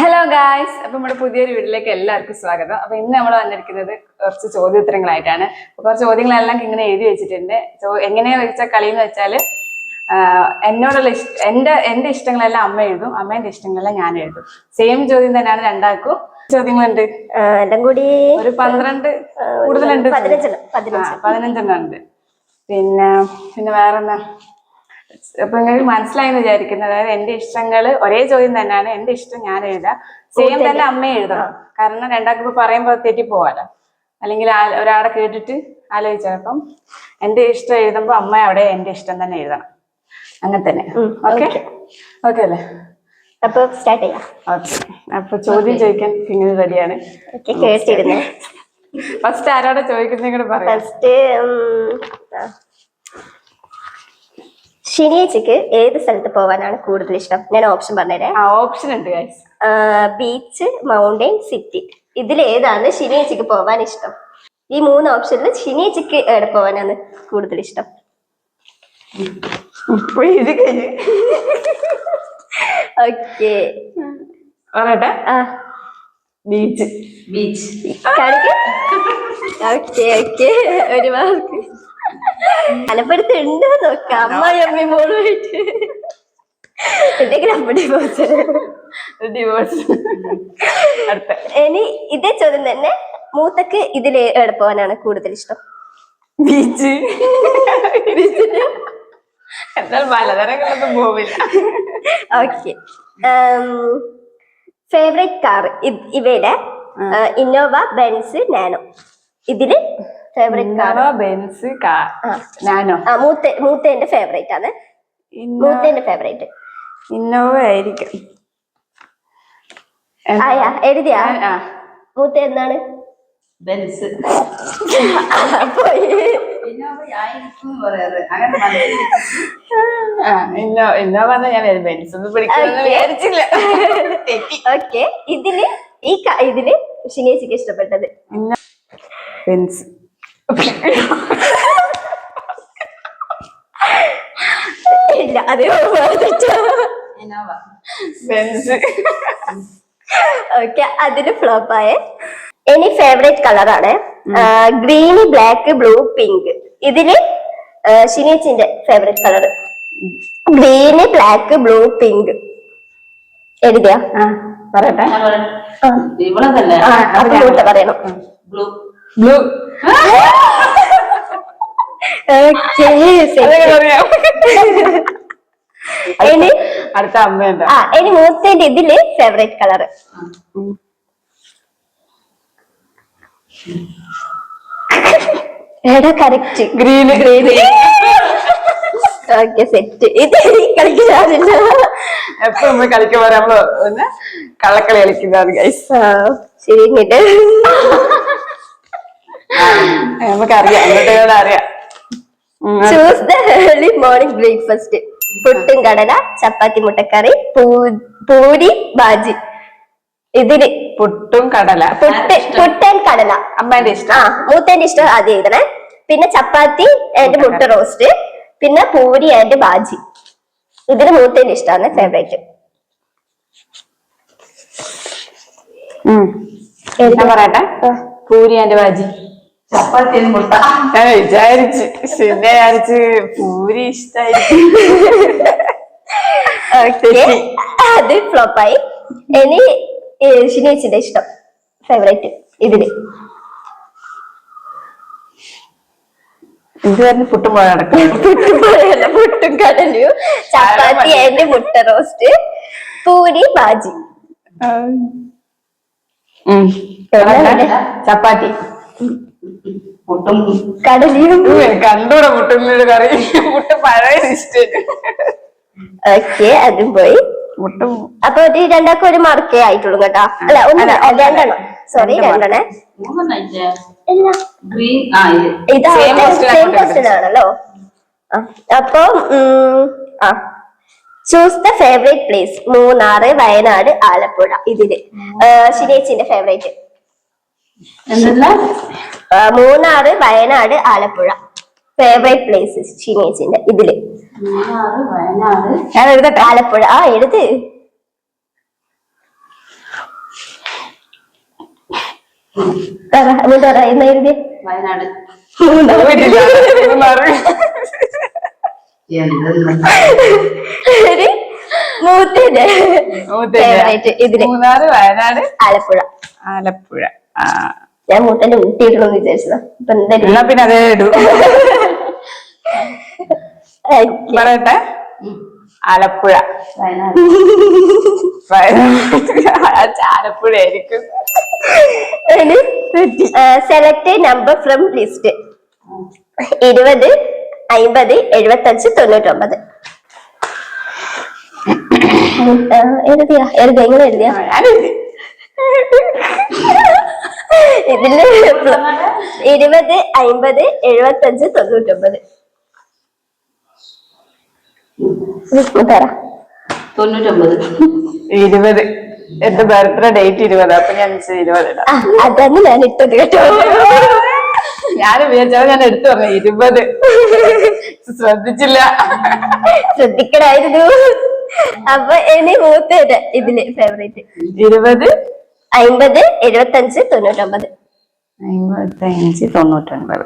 Hello guys, അപ്പൊ നമ്മുടെ പുതിയൊരു വീട്ടിലേക്ക് എല്ലാവർക്കും സ്വാഗതം. അപ്പൊ ഇന്ന് നമ്മൾ വന്നിരിക്കുന്നത് കുറച്ച് ചോദ്യോത്തരങ്ങളായിട്ടാണ്. കുറച്ച് ചോദ്യങ്ങളെല്ലാം ഇങ്ങനെ എഴുതി വെച്ചിട്ടുണ്ട്. എങ്ങനെയാ വെച്ച കളി എന്ന് വെച്ചാൽ എന്നോടുള്ള എന്റെ ഇഷ്ടങ്ങളെല്ലാം അമ്മ എഴുതും, അമ്മേന്റെ ഇഷ്ടങ്ങളെല്ലാം ഞാൻ എഴുതും. സെയിം ചോദ്യം തന്നെയാണ് രണ്ടാൾക്കും. ചോദ്യങ്ങളുണ്ട് എല്ലാം കൂടി ഒരു 12 കൂടുതലുണ്ട്, 15 ഉണ്ട്. പിന്നെ വേറെന്താ, അപ്പൊ നിങ്ങൾക്ക് മനസ്സിലായെന്ന് വിചാരിക്കുന്നത്. അതായത് എന്റെ ഇഷ്ടങ്ങള് ഒരേ ചോദ്യം തന്നെയാണ്, എന്റെ ഇഷ്ടം ഞാൻ എഴുതാം, സെയിം തന്നെ അമ്മ എഴുതണം. കാരണം രണ്ടാൾക്കും ഇപ്പൊ പറയുമ്പോ തെറ്റി പോവാലോ, അല്ലെങ്കിൽ ഒരാളെ കേട്ടിട്ട് ആലോചിച്ചാൽ. അപ്പം എന്റെ ഇഷ്ടം എഴുതുമ്പോ അമ്മ അവിടെ എന്റെ ഇഷ്ടം തന്നെ എഴുതണം, അങ്ങനെ തന്നെ. ഓക്കെ ഓക്കെ അല്ലേ? അപ്പൊ സ്റ്റാർട്ട് ചെയ്യാം. ഓക്കെ, അപ്പൊ ചോദ്യം ചോദിക്കാൻ ഇങ്ങനെ റെഡിയാണ്. ഫസ്റ്റ് ആരോടെ ചോദിക്കുന്ന പറയാം. ഫസ്റ്റ് ശനിയാഴ്ചക്ക് ഏത് സ്ഥലത്ത് പോവാനാണ് കൂടുതൽ ഇഷ്ടം? ഞാൻ ഓപ്ഷൻ പറഞ്ഞുതരാം. ഓപ്ഷൻ ഉണ്ട് ഗൈസ്. Beach, mountain, city. ഇതിൽ ഏതാണ് ശനിയാഴ്ചക്ക് പോവാൻ ഇഷ്ടം? ഈ 3 ഓപ്ഷനിൽ ശനിയാഴ്ചക്ക് എവിടെ പോവാനാണ് കൂടുതൽ ഇഷ്ടം? ഓക്കെ പറയട്ടെ. ബീച്ച്. ബീച്ച് ഓക്കെ ഓക്കെ, ഒരു മാർക്ക്. മലപ്പുറത്ത് ഉണ്ടോ നോക്കാം. അമ്മായി അമ്മയും മോളുമായിട്ട് ഇനി ഇതേ ചോദ്യം തന്നെ, മൂത്തക്ക് ഇതിൽ എവിടെ പോവാനാണ് കൂടുതൽ ഇഷ്ടം? ബീച്ച്. എന്നാൽ പലതരങ്ങളൊന്നും പോവില്ല. ഓക്കെ, ഫേവറേറ്റ് കാർ ഇവയുടെ ഇന്നോവ, ബെൻസ്, നാനോ. ഇതില് ഫേവറേറ്റ് കാർ ബെൻസ്, നാനോ. മൂത്തേന്റെ ഫേവറേറ്റ് ആണ്. മൂത്തേന്റെ ഫേവറേറ്റ് ഇന്നോവ ആയിരിക്കും. എഴുതിയാ? മൂത്ത എന്താണ്? ബെൻസ്. ഇന്നോവ ഞാൻ ബെൻസ് ഒന്നും പിടിക്കുമെന്ന് വിചാരിച്ചില്ല. ഓക്കെ, ഇതില് ശനിയാഴ്ചക്ക് ഇഷ്ടപ്പെട്ടത് ബെൻസ്. ഇല്ല, അതേ ബെൻസ്. ഓക്കെ, അതിന് ഫ്ലോപ്പായ. ഇനി ഫേവറേറ്റ് കളറാണ് ഗ്രീന്, ബ്ലാക്ക്, ബ്ലൂ, പിങ്ക്. ഇതില് ശനിയാഴ്ചന്റെ favourite colour green, black, blue, pink. എഴുതിയാ? പറയട്ടെ. പറയണം. ബ്ലൂ. ബ്ലൂ. ഇനി അടുത്ത അമ്മ. ഇനി മൂത്തേന്റെ ഇതില് ഫേവറേറ്റ് കളർ ഏതാ? Correct, green. Okay, set. ഇത് കളിക്കാറില്ല. എപ്പോ നമ്മൾ കളിക്കാൻ നമ്മള് കള്ളക്കളി കളിക്കുന്നത് ഗൈസ്. ശരി, നമുക്കറിയാം, അങ്ങോട്ട് അറിയാം. Choose the early morning breakfast. പുട്ടും കടല, ചപ്പാത്തി, മുട്ടക്കറി, പൂരി, ബാജി. ഇതില് പുട്ടും കടല. പുട്ടൻ കടല അമ്മേന്റെ ഇഷ്ടം. മൂത്തേന്റെ ഇഷ്ടം ആദ്യം എഴുതണേ. പിന്നെ ചപ്പാത്തി ആൻഡ് മുട്ട റോസ്റ്റ്, പിന്നെ പൂരി ആൻഡ് ബാജി. ഇതിന് മൂത്തേന്റെ ഇഷ്ടമാണ് ഫേവറേറ്റ്. പറയട്ടെ. പൂരി ആൻഡ് ബാജി. ചപ്പാത്തി മുട്ട. ഞാൻ വിചാരിച്ച് പൂരി ഇഷ്ടായിരിക്കും. അത് ഫ്ലോപ്പായി. ഇനി ശനിയാഴ്ചയുടെ ഇഷ്ടം ഫേവറേറ്റ്. ഇതില് പുട്ടും പോലെ പുട്ടും കടലും, ചപ്പാത്തി ആൻഡ് മുട്ട റോസ്റ്റ്, പൂരി, ബാജി. ചപ്പാത്തി, പുട്ടും കടലിയും. കണ്ടൂടെ പുട്ടുന്നൊരു കറി. പുട്ട് പഴയ ഇഷ്ടം. ഓക്കെ, അതും പോയി. അപ്പൊ രണ്ടാക്കും ഒരു മാർക്കേ ആയിട്ടുള്ളൂ കേട്ടോ. അല്ല, 2 സോറി, 2 ഇതാ സെയിം ക്വസ്റ്റ്യൻ ആണല്ലോ. അപ്പൊ choose the favourite place. Munnar, Wayanad, Alappuzha. ഇതില് ശനിയാഴ്ചന്റെ favourite. Munnar, Wayanad, Alappuzha favourite places ശനിയാഴ്ചന്റെ. ഇതില് ഞാൻ എഴുതട്ടെ? ആലപ്പുഴ. എഴുത്. എഴുതിയ വയനാട്. മൂത്തേന്റെ ഇതില് മൂന്നാറ്, വയനാട്, ആലപ്പുഴ. ആലപ്പുഴ. ഞാൻ മൂത്തേന്റെ ഊട്ടിയിടണമെന്ന് വിചാരിച്ചതാ. ഇപ്പൊ എന്തായാലും എന്നാ പിന്നെ അതേ ഇടൂ. പറയട്ടെ, ആലപ്പുഴ. വയനാട്. ആലപ്പുഴ ആയിരിക്കും. Select number from list. 20, 50, 75, 99. എഴുതിയാ എങ്ങനെ എഴുതിയാ? ഇതില് 20, 50, 75, 99. 99. 20. എന്റെ ബർത്ത്ഡേ ഡേറ്റ് 20. അപ്പൊ ഞാൻ 20 ഇടാം. അതാണ് ഞാൻ ഇട്ടത് കേട്ടോ. ഞാൻ വിചാരിച്ചാൽ ഞാൻ എടുത്തു പറഞ്ഞു 20. ശ്രദ്ധിച്ചില്ല. ശ്രദ്ധിക്കണായിരുന്നു. അപ്പൊ ഇനി മൂത്തേന്റെ ഇതില് ഫേവറേറ്റ് 20, 50, 75, 99. 55, 99.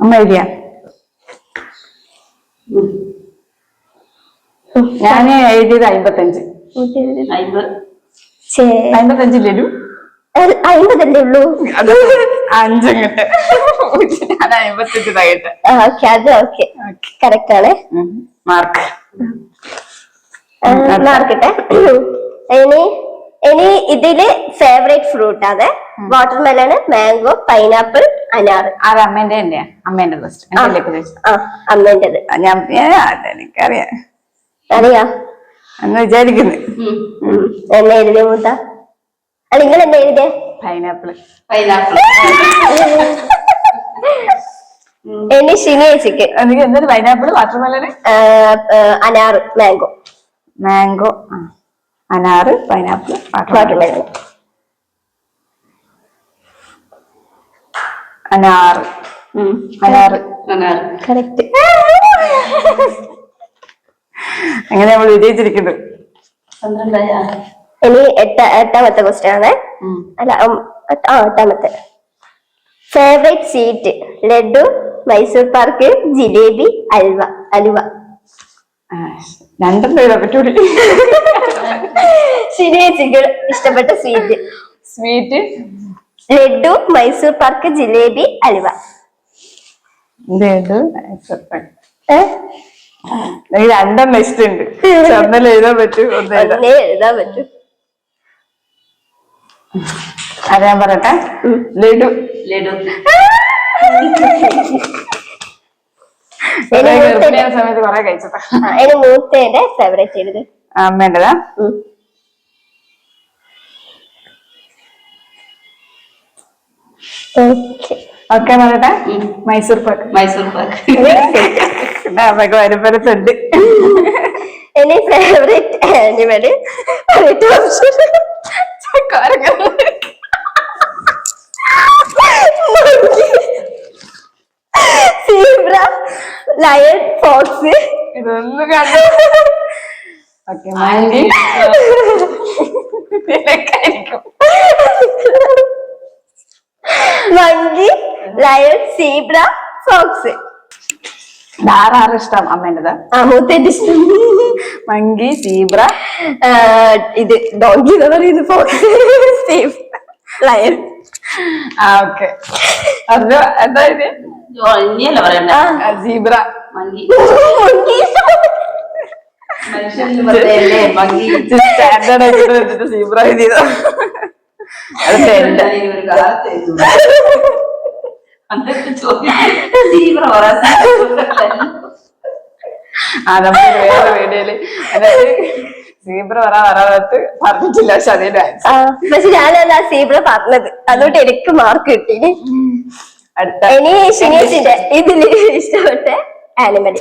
അമ്മ എഴുതിയ ഞാൻ എഴുതിയത് 55. 55 ഇല്ലു 50 അല്ലേ ഉള്ളൂ. 5 അങ്ങട്ട്. ഞാൻ 55 തകട്ടെ. അത് ഓക്കെ കറക്റ്റ് ആണ്. മാർക്ക് മാർക്കിട്ടെ. ഇനി ഇതില് ഫേവറേറ്റ് ഫ്രൂട്ട് ആണ് വാട്ടർമെലൺ, മാംഗോ, പൈനാപ്പിൾ, അനാറ്. അത് അമ്മേന്റെ തന്നെയാ. അമ്മേന്റെ അമ്മേന്റേത്. എനിക്കറിയാം. അറിയാ എന്ന് വിചാരിക്കുന്നു. എന്നെ എഴുതിയ മൂത്ത നിങ്ങൾ എന്താ എഴുതിയ? പൈനാപ്പിൾ. ഇനി ശനിയാഴ്ചക്ക് എനിക്ക് എന്തൊരു പൈനാപ്പിൾ, വാട്ടർമെലന്, അനാറ്, മാംഗോ. മാംഗോ, അനാറ്, പൈനാപ്പിൾ, വാട്ടർമെലൺ. അനാറ്. കറക്റ്റ്. അങ്ങനെ നമ്മൾ വിജയിച്ചിരിക്കുന്നു. 12. ഇനി എട്ടാമത്തെ ക്വസ്റ്റ്യൻ ആണ്. അല്ല എട്ടാമത്തെ. ഫേവറേറ്റ് സ്വീറ്റ് ലഡു, മൈസൂർ പാർക്ക്, ജിലേബി, അലുവ. രണ്ടും പേരാ പറ്റൂടി. ശനിയാഴ്ചകൾ ഇഷ്ടപ്പെട്ട സ്വീറ്റ് ലഡു, മൈസൂർ പാർക്ക്, ജിലേബി, അലുവ. രണ്ടെണ്ണം ഇഷ്ടമുണ്ട്. ഒന്നല്ലേ എഴുതാൻ പറ്റൂ, ഒന്നേ എഴുതാൻ പറ്റൂ. അത് ഞാൻ പറയട്ടെ, ലഡു. സമയത്ത് കൊറേ കഴിച്ചതാ. അതിന് മൂത്തേന്റെ ഫേവറേറ്റ് എഴുത്. അമ്മേണ്ടതാ. ഓക്കെ പറയട്ടെ, മൈസൂർ പാക്ക്. അമ്മക്ക് വരുമ്പരത്തുണ്ട്. ഇനി favourite animal zebra, lion, fox. ഇതൊന്നും കണ്ടു. Okay, monkey. Monkey, lion, zebra, fox. ധാരാളം ഇഷ്ടം അമ്മേന്റെത്. മൂത്തേന്റെ ഇഷ്ടം മങ്കി, സീബ്ര, ഇത് ഡോങ്കി എന്ന് പറയുന്നു, ഫോക്സ്, ലയൺ. ഓക്കെ. അത് എന്താ ഇത്? Zebra, monkey. സ്റ്റാൻഡേർഡ് ആയിട്ട് വെച്ചിട്ട് സീബ്ര ചെയ്ത. നമുക്ക് വേറെ വീഡിയോയില് സീബ്ര വരാത്ത് പറഞ്ഞിട്ടില്ല. പക്ഷെ അതിന്റെ പക്ഷെ ഞാനല്ല സീബ്ര പറഞ്ഞത്, അതുകൊണ്ട് എനിക്ക് മാർക്ക് കിട്ടി. ഇനി ഷിനീഷിന്റെ ഇതില് ഇഷ്ടപ്പെട്ട ആനിമല്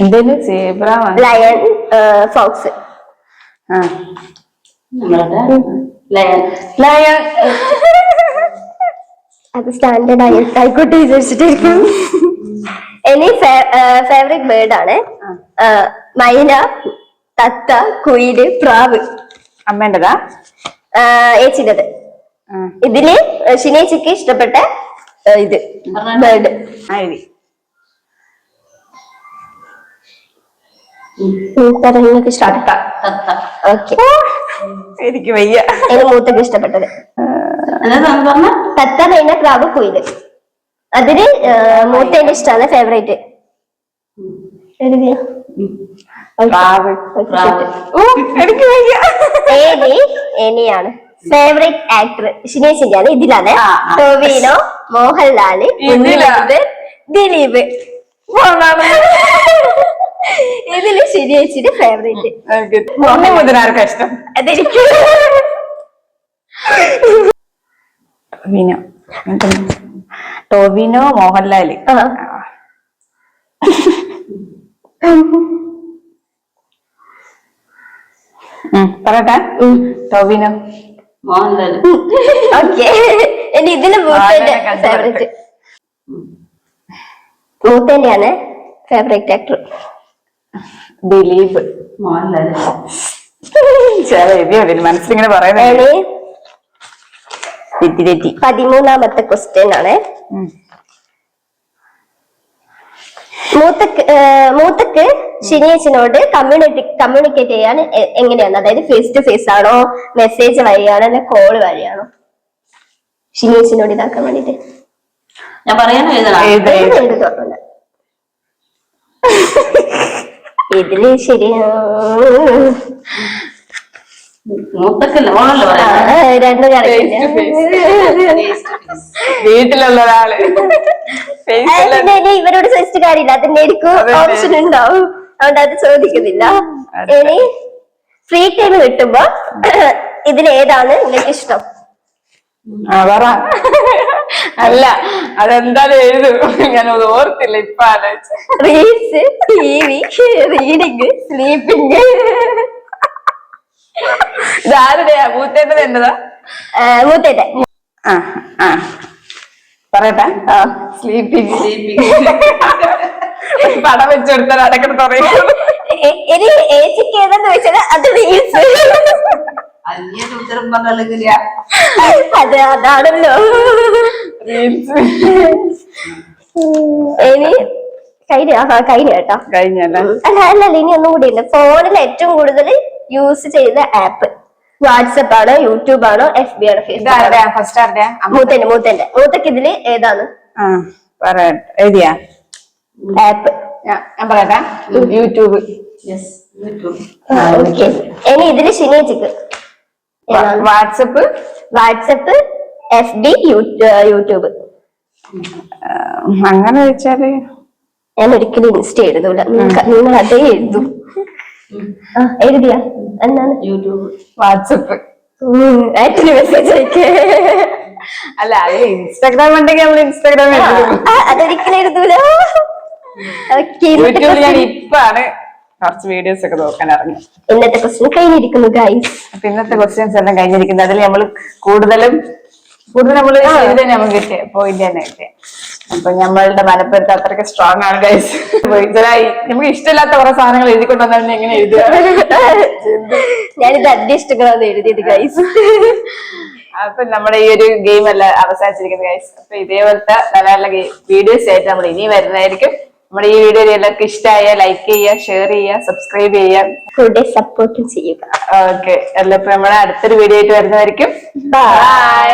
എന്തേലും സീബ്ര, ലയൺ, ഫോക്സ്. ലയൺ. അത് സ്റ്റാൻഡേർഡ് ആയിക്കോട്ടെ വിചാരിച്ചിട്ടായിരിക്കും. ഇനി ഫേവറേറ്റ് ബേർഡ് ആണ് മൈന, തത്ത, കുയില്, പ്രാവ്. അമ്മേന്റെതാ? ഏച്ചിൻ്റെത്. ഇതില് ഷിനേച്ചിക്ക് ഇഷ്ടപ്പെട്ട ഇത് ബേർഡ്. നിങ്ങൾക്ക് ഇഷ്ടപ്പെട്ട എനിക്ക് വയ്യ. എന്റെ മൂത്തക്ക് ഇഷ്ടപ്പെട്ടത് തത്ത, മൈന, പ്രാവ്, കുയില്. അതില് മൂത്തേന്റെ ഇഷ്ടമാണ് ഫേവറേറ്റ്. ഏനിയാണ് ഫേവറേറ്റ് ആക്ടർ ഷിനേച്ചിന്റെയാണ്. ഇതിലാണ് ടോവിനോ, മോഹൻലാല്, ദിലീപ്. ഇതില് ഷിനേച്ചിന്റെ ഫേവറേറ്റ് ഇഷ്ടം അതെനിക്ക് ടോവിനോ, മോഹൻലാല്. പറയട്ടെ. ടോവിനോ, മോഹൻലാല്. ഓക്കെ. ഇനി ഇതില് മൂത്തേന്റെ ഫേവറേറ്റ്. മൂത്തേന്റെയാണ് ഫേവറേറ്റ് ആക്ടർ ദിലീപ്. മോഹൻലാല്. മനസ്സിലിങ്ങനെ പറയുന്നത്. 13ാമത്തെ ക്വസ്റ്റ്യൻ ആണ്. മൂത്തക്ക് ഷിനേച്ചിനോട് കമ്മ്യൂണിക്കേറ്റ് ചെയ്യാൻ എങ്ങനെയാണ്? അതായത് ഫേസ് ടു ഫേസ് ആണോ, മെസ്സേജ് വഴിയാണോ, അല്ലെ കോള് വഴിയാണോ ഷിനേച്ചിനോട് ഇതാക്കാൻ വേണ്ടിട്ട്? ഞാൻ പറയാനോ ഇതില് ശരിയാ മൂത്തക്കല്ല മോളല്ലോ രണ്ടും വീട്ടിലുള്ള ഒരാള് ഇവരോട് ചോദിച്ചിട്ട് കാര്യമില്ല, അതിന്റെ ഓപ്ഷൻ ഉണ്ടാവും, അതുകൊണ്ട് അത് ചോദിക്കുന്നില്ല. ഇനി ഫ്രീ ടൈം കിട്ടുമ്പോ ഇതിലേതാണ് നിങ്ങൾക്ക് ഇഷ്ടം? അല്ല അതെന്തായാലും എഴുതും, ഞാനത് ഓർത്തില്ല ഇപ്പൊ ആലോചിച്ച്. Reels, TV, reading, sleeping. ഇതാരുടെയാ? മൂത്തേന്റെ എന്റെതാ? മൂത്തേന്റെ. പറയട്ടെ. സ്ലീപ്പിംഗ്. പടം വെച്ചെടുത്താൽ അടക്കണ പറയും. ഇനി ഏച്ചിക്ക് ഏതെന്ന് വെച്ചാൽ അത് റീൽസ്. അതാണല്ലോ റീൽസ്. ഇനി കഴിഞ്ഞ കേട്ടോ. കഴിഞ്ഞല്ല. അല്ല ഇനി ഒന്നും കൂടി ഉണ്ട്. ഫോണിൽ ഏറ്റവും കൂടുതൽ യൂസ് ചെയ്ത ആപ്പ് വാട്സപ്പ് ആണോ, യൂട്യൂബ് ആണോ, FB ആണോ, ഫേസ്ബുക്ക്? മൂത്തക്ക് ഇതില് ഏതാണ് എഴുതിയാ ആപ്പ്? ഞാൻ പറയട്ടെ. യൂട്യൂബ്. ഇനി ഇതില് ഷിനേച്ചിക്ക് വാട്സപ്പ്, FB, യൂട്യൂബ്. അങ്ങനെ വെച്ചാല് ഞാൻ ഒരിക്കലും ഇൻസ്റ്റ എഴുതൂല, നിങ്ങൾ അതേ എഴുതും. എഴുതിയാ എന്താണ്? YouTube, WhatsApp. മെസ്സേജ് അയക്കേ. അല്ല അത് ഇൻസ്റ്റാഗ്രാം ഉണ്ടെങ്കിൽ നമ്മൾ ഇൻസ്റ്റാഗ്രാം അതൊരിക്കലും എഴുതൂല. യൂട്യൂബിൽ ഞാൻ ഇപ്പാണ് കുറച്ച് വീഡിയോസ് ഒക്കെ നോക്കാൻ ഇറങ്ങി. ഇന്നത്തെ ക്വസ്റ്റ്യൻ കഴിഞ്ഞിരിക്കുന്നു ഗൈസ്. അപ്പൊ ഇന്നത്തെ ക്വസ്റ്റ്യൻസ് എല്ലാം കഴിഞ്ഞിരിക്കുന്നത്. അതിൽ നമ്മൾ കൂടുതലും നമ്മള് നമുക്ക് കിട്ടിയ പോയിന്റ് തന്നെ കിട്ടിയ. അപ്പൊ നമ്മളുടെ മനപ്പെടുത്ത അത്രയ്ക്ക് സ്ട്രോങ് ആണ് ഗൈസ്. നമുക്ക് ഇഷ്ടമില്ലാത്ത കുറെ സാധനങ്ങൾ എഴുതിക്കൊണ്ടുവന്നെ എങ്ങനെ എഴുതുക? ഞാനിത് അന്വേഷിച്ചിട്ടാണ് എഴുതിയത് ഗൈസ്. അപ്പൊ നമ്മുടെ ഈ ഒരു ഗെയിം എല്ലാം അവസാനിച്ചിരിക്കുന്നത് ഗൈസ്. അപ്പൊ ഇതേപോലത്തെ നല്ല നല്ല വീഡിയോസ് ആയിട്ട് നമ്മൾ ഇനി വരുന്നതായിരിക്കും. നമ്മുടെ ഈ വീഡിയോ എല്ലാവർക്കും ഇഷ്ടമായ ലൈക്ക് ചെയ്യുക, ഷെയർ ചെയ്യുക, സബ്സ്ക്രൈബ് ചെയ്യുക, സപ്പോർട്ടും ചെയ്യുക. ഓക്കെ. അല്ല ഇപ്പൊ നമ്മുടെ അടുത്തൊരു വീഡിയോ ആയിട്ട് വരുന്നതായിരിക്കും. ബൈ.